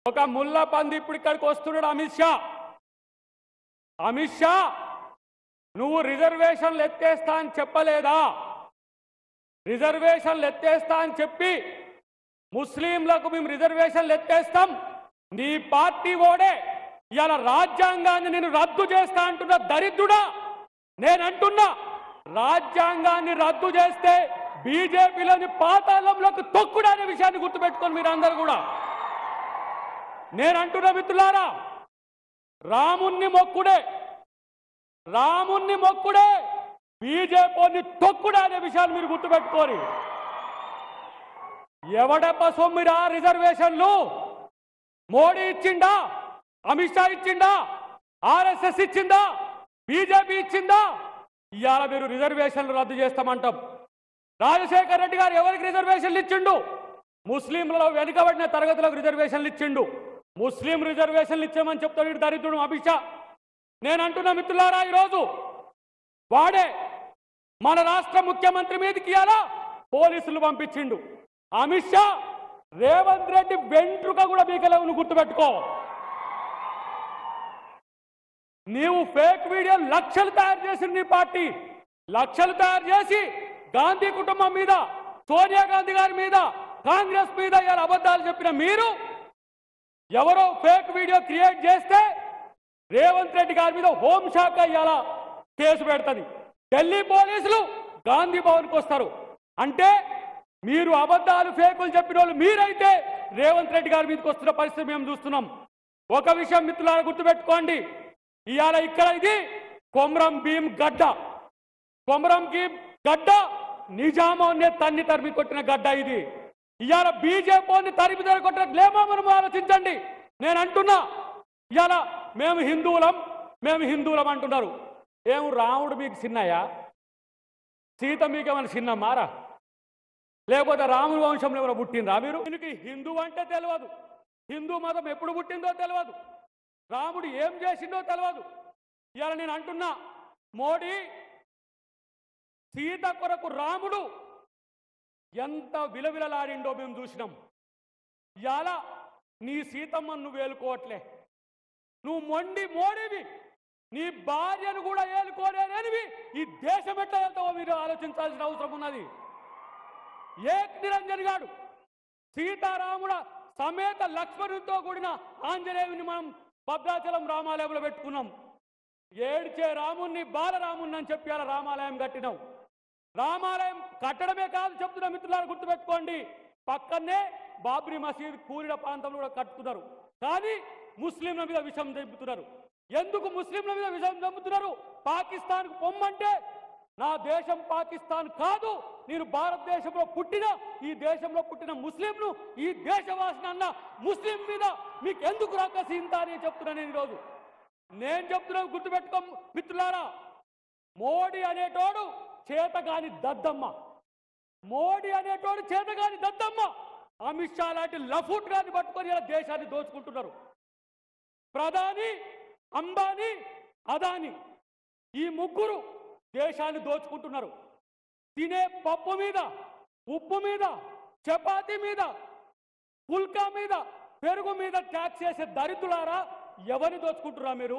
ఒక ముల్లా పంది ఇప్పుడు ఇక్కడికి వస్తున్నాడు అమిత్ షా నువ్వు రిజర్వేషన్లు ఎత్తేస్తా అని చెప్పలేదా? రిజర్వేషన్లు ఎత్తేస్తా అని చెప్పి ముస్లింలకు మేము రిజర్వేషన్లు ఎత్తేస్తాం, నీ పార్టీ ఓడే ఇవాళ రాజ్యాంగాన్ని నేను రద్దు చేస్తా అంటున్న దరిద్రుడా. నేనంటున్నా రాజ్యాంగాన్ని రద్దు చేస్తే బీజేపీలోని పాతాళంలోకి తొక్కుడనే విషయాన్ని గుర్తుపెట్టుకొని మీరందరూ కూడా. నేనంటున్నా మిత్రులారా, రాముణ్ణి మొక్కుడే బీజేపీని తొక్కుడే అనే విషయాన్ని మీరు గుర్తుపెట్టుకోరు. ఎవడప్ప సొమ్మిరా రిజర్వేషన్లు? మోడీ ఇచ్చిందా? అమిత్ షా ఇచ్చిందా? ఆర్ఎస్ఎస్ ఇచ్చిందా? బీజేపీ ఇచ్చిందా? ఇవాళ మీరు రిజర్వేషన్లు రద్దు చేస్తామంటాం. రాజశేఖర్ రెడ్డి గారు ఎవరికి రిజర్వేషన్లు ఇచ్చిండు? ముస్లింలలో వెనుకబడిన తరగతులకు రిజర్వేషన్లు ఇచ్చిండు. ముస్లిం రిజర్వేషన్లు ఇచ్చామని చెప్తాడు దరిద్రుడు అమిత్ షా. నేను అంటున్నా మిత్రులారా, ఈరోజు వాడే మన రాష్ట్ర ముఖ్యమంత్రి మీదకి ఇవాళ పోలీసులు పంపించిండు. అమిత్ షా రేవంత్ రెడ్డి వెంట్రుక కూడా మీకలేవు, గుర్తుపెట్టుకో. నీవు ఫేక్ వీడియో లక్షలు తయారు చేసిన నీ పార్టీ లక్షలు తయారు చేసి గాంధీ కుటుంబం మీద, సోనియా గాంధీ గారి మీద, కాంగ్రెస్ మీద ఇలా అబద్ధాలు చెప్పిన మీరు ఎవరో ఫేక్ వీడియో క్రియేట్ చేస్తే రేవంత్ రెడ్డి గారి మీద హోంశాఖ ఇవాళ కేసు పెడుతుంది. ఢిల్లీ పోలీసులు గాంధీ భవన్కి వస్తారు. అంటే మీరు అబద్ధాలు ఫేకులు చెప్పిన వాళ్ళు మీరైతే రేవంత్ రెడ్డి గారి మీదకి వస్తున్న పరిస్థితి మేము చూస్తున్నాం. ఒక విషయం మిత్రులారా గుర్తుపెట్టుకోండి, ఇవాళ ఇక్కడ ఇది కొమరం భీం గడ్డ నిజామాన్ని తన్ని తరిమి కొట్టిన గడ్డ ఇది. ఇవాళ బీజేపీని తరిమి కొట్టిన గ్లేమో మనం ఆలోచించండి. నేను అంటున్నా ఇవాళ మేము హిందువులం అంటున్నారు. ఏం రాముడు మీకు చిన్నయ్యా? సీత మీకేమైనా చిన్నమ్మారా? లేకపోతే రాముడి వంశంలో ఎవరో పుట్టినరా మీరు? దీనికి హిందూ అంటే తెలియదు, హిందూ మతం ఎప్పుడు పుట్టిందో తెలియదు, రాముడు ఏం చేసిందో తెలియదు. ఇవాళ నేను అంటున్నా, మోడీ సీత కొరకు రాముడు ఎంత విలవిలలాడిండో మేము చూసినాం. ఇవాళ నీ సీతమ్మను నువ్వు ఏలుకోవట్లే, నువ్వు మోడీవి, నీ భార్యను కూడా ఏలుకోలేనివి. ఈ దేశం ఎట్లా వెళ్తావో మీరు ఆలోచించాల్సిన అవసరం ఉన్నది. ఏక్ నిరంజన్ గాడు సీతారాముడ సమేత లక్ష్మణుడితో కూడిన ఆంజనేయుని మనం భద్రాచలం రామాలయంలో పెట్టుకున్నాం. ఏడ్చే రాముణ్ణి బాలరాముణ్ణి అని చెప్పి అలా రామాలయం కట్టినాం. రామాలయం కట్టడమే కాదు చెప్తున్నా మిత్రులారా, గుర్తుపెట్టుకోండి, పక్కనే బాబ్రీ మసీద్ కూలిన ప్రాంతంలో కూడా కట్టుతున్నారు. కానీ ముస్లింల మీద విషం చంపుతున్నారు. ఎందుకు ముస్లింల మీద విషం చంపుతున్నారు? పాకిస్తాన్కు పొమ్మంటే నా దేశం పాకిస్తాన్ కాదు, నేను భారతదేశంలో పుట్టిన, ఈ దేశంలో పుట్టిన ముస్లింను, ఈ దేశవాసిన అన్న ముస్లిం మీద మీకు ఎందుకు రాకసి ఇంత అని చెప్తున్నా. నేను ఈరోజు నేను చెప్తున్నా, గుర్తుపెట్టుకో మిత్రులారా, మోడీ అనేటోడు చేతగాని దద్దమ్మ, అమిత్ షా లాంటి లఫూట్ గారిని పట్టుకొని ఇలా దేశాన్ని దోచుకుంటున్నారు. ప్రధాని, అంబానీ, అదానీ ఈ ముగ్గురు దేశాన్ని దోచుకుంటున్నారు. తినే పప్పు మీద, ఉప్పు మీద, చపాతీ మీద, పుల్కా మీద, పెరుగు మీద ట్యాక్స్ చేసే దరిద్రులారా, ఎవరిని దోచుకుంటున్నా మీరు?